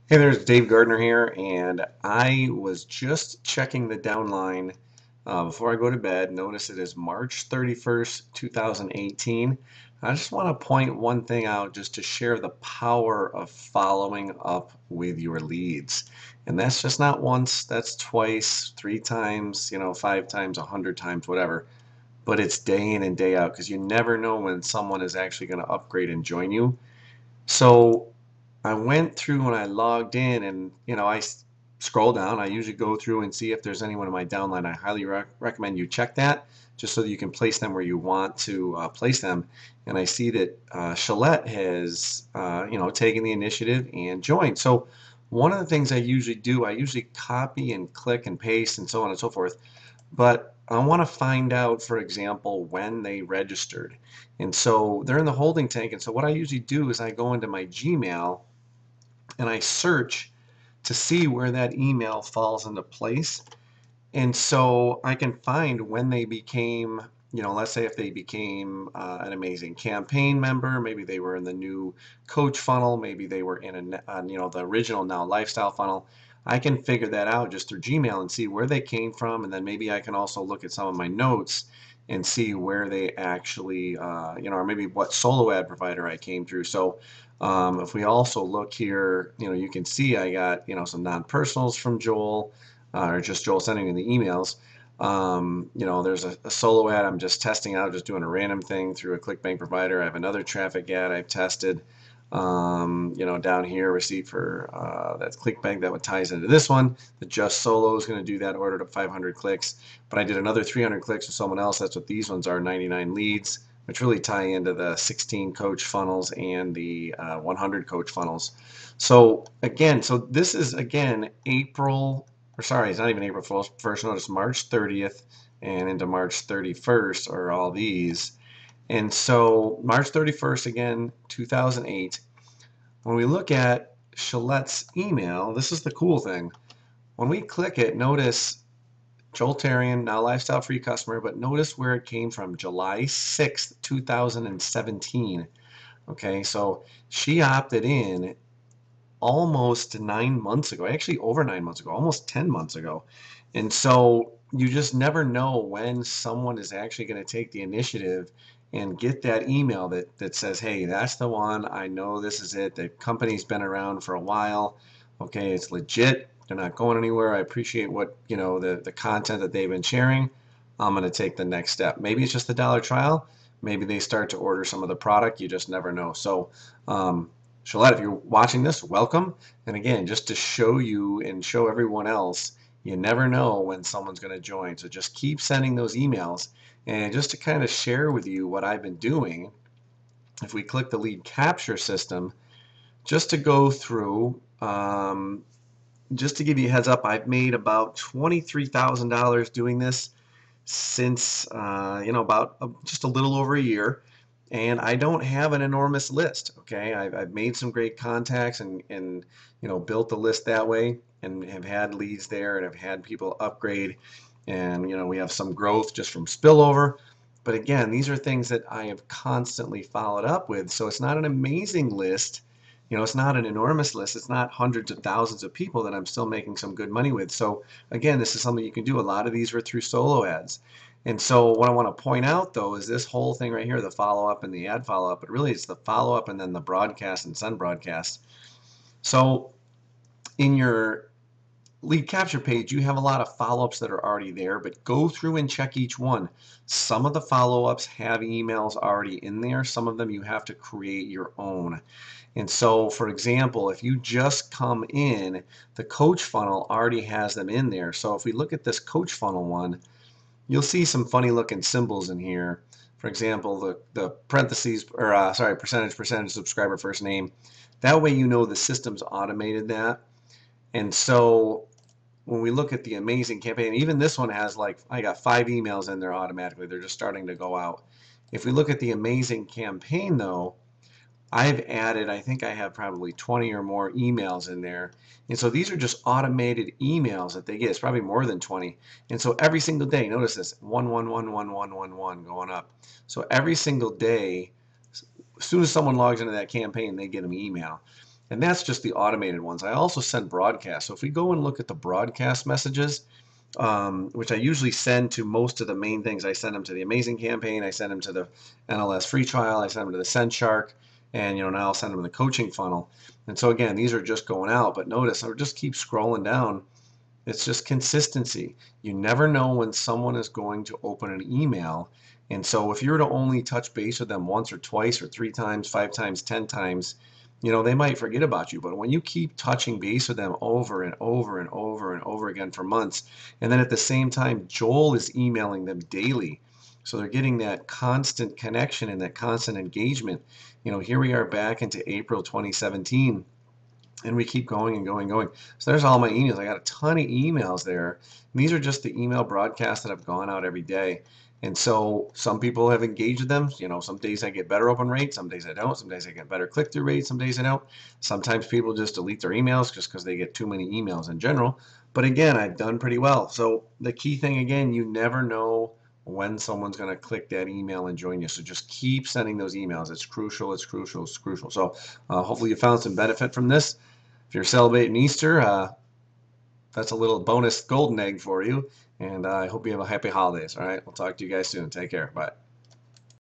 Hey, there's Dave Gardner here, and I was just checking the downline before I go to bed. Notice it is March 31st, 2018. I just want to point one thing out just to share the power of following up with your leads. And that's just not once, that's twice, three times, 5 times, 100 times, whatever. But it's day in and day out because you never know when someone is actually going to upgrade and join you. So I went through and I logged in and I scroll down. I usually go through and see if there's anyone in my downline. I highly recommend you check that just so that you can place them where you want to place them. And I see that Shalette has taken the initiative and joined. So one of the things I usually do, I usually copy and click and paste and so on and so forth. But I want to find out, for example, when they registered. And so they're in the holding tank. And so what I usually do is I go into my Gmail and I search to see where that email falls into place. And so I can find when they became, let's say if they became an amazing campaign member, maybe they were in the new coach funnel, maybe they were in the original now lifestyle funnel. I can figure that out just through Gmail and see where they came from, and then maybe I can also look at some of my notes and see where they actually, or maybe what solo ad provider I came through. So if we also look here, you can see I got, some non-personals from Joel or just Joel sending me the emails. There's a solo ad I'm just testing out, just doing a random thing through a ClickBank provider. I have another traffic ad I've tested. Down here, receipt for that's ClickBank that would ties into this one. The Just Solo is going to do that, ordered up 500 clicks. But I did another 300 clicks with someone else. That's what these ones are, 99 leads, which really tie into the 16 coach funnels and the 100 coach funnels. So again, this is again April or sorry, it's not even April 1st, notice March 30th and into March 31st are all these. And so March 31st, again, 2008, when we look at Shalette's email, this is the cool thing. When we click it, notice Joel Tarian, now lifestyle free customer, but notice where it came from, July 6th, 2017. Okay, so she opted in almost 9 months ago, actually over 9 months ago, almost 10 months ago. And so you just never know when someone is actually going to take the initiative and get that email that says, hey, that's the one. I know this is it. The company's been around for a while. Okay, it's legit. They're not going anywhere. I appreciate what, the content that they've been sharing. I'm going to take the next step. Maybe it's just a dollar trial. Maybe they start to order some of the product. You just never know. So, Shalette, if you're watching this, welcome. And again, just to show you and show everyone else, you never know when someone's going to join. So just keep sending those emails. And just to kind of share with you what I've been doing, if we click the lead capture system, just to go through, just to give you a heads up, I've made about $23,000 doing this since about just a little over a year, and I don't have an enormous list. Okay, I've made some great contacts and built the list that way, and have had leads there, and have had people upgrade, and we have some growth just from spillover. But again, these are things that I have constantly followed up with, so it's not an amazing list. It's not an enormous list. It's not hundreds of thousands of people that I'm still making some good money with. So again, this is something you can do. A lot of these were through solo ads. And so what I want to point out though is this whole thing right here, the follow up and the ad follow up, but really it's the follow up and then the broadcast and send broadcast. So in your lead capture page, you have a lot of follow-ups that are already there, but go through and check each one. Some of the follow-ups have emails already in there. Some of them you have to create your own. And so, for example, if you just come in, the coach funnel already has them in there. So if we look at this coach funnel one, you'll see some funny looking symbols in here. For example, the parentheses, or percentage subscriber first name. That way you know the system's automated that. And so when we look at the amazing campaign, even this one has I got 5 emails in there automatically. They're just starting to go out. If we look at the amazing campaign though, I've added, I think I have probably 20 or more emails in there. And so these are just automated emails that they get. It's probably more than 20. And so every single day, notice this, 1111111 going up. So every single day, as soon as someone logs into that campaign, they get an email. And that's just the automated ones. I also send broadcasts. So if we go and look at the broadcast messages, which I usually send to most of the main things. I send them to the Amazing Campaign, I send them to the NLS free trial, I send them to the Send Shark, and now I'll send them to the coaching funnel. And so again, these are just going out, but notice I just keep scrolling down. It's just consistency. You never know when someone is going to open an email. And so if you were to only touch base with them once or twice or 3 times, 5 times, 10 times, they might forget about you. But when you keep touching base with them over and over and over and over again for months, and then at the same time, Joel is emailing them daily. So they're getting that constant connection and that constant engagement. Here we are back into April 2017, and we keep going and going and going. So there's all my emails. I got a ton of emails there. And these are just the email broadcasts that have gone out every day. And so some people have engaged with them. Some days I get better open rates, some days I don't. Some days I get better click-through rates, some days I don't. Sometimes people just delete their emails just because they get too many emails in general. But again, I've done pretty well. So the key thing, again, you never know when someone's going to click that email and join you. So just keep sending those emails. It's crucial, it's crucial, it's crucial. So hopefully you found some benefit from this. If you're celebrating Easter, that's a little bonus golden egg for you. And I hope you have a happy holidays. All right, we'll talk to you guys soon. Take care. Bye.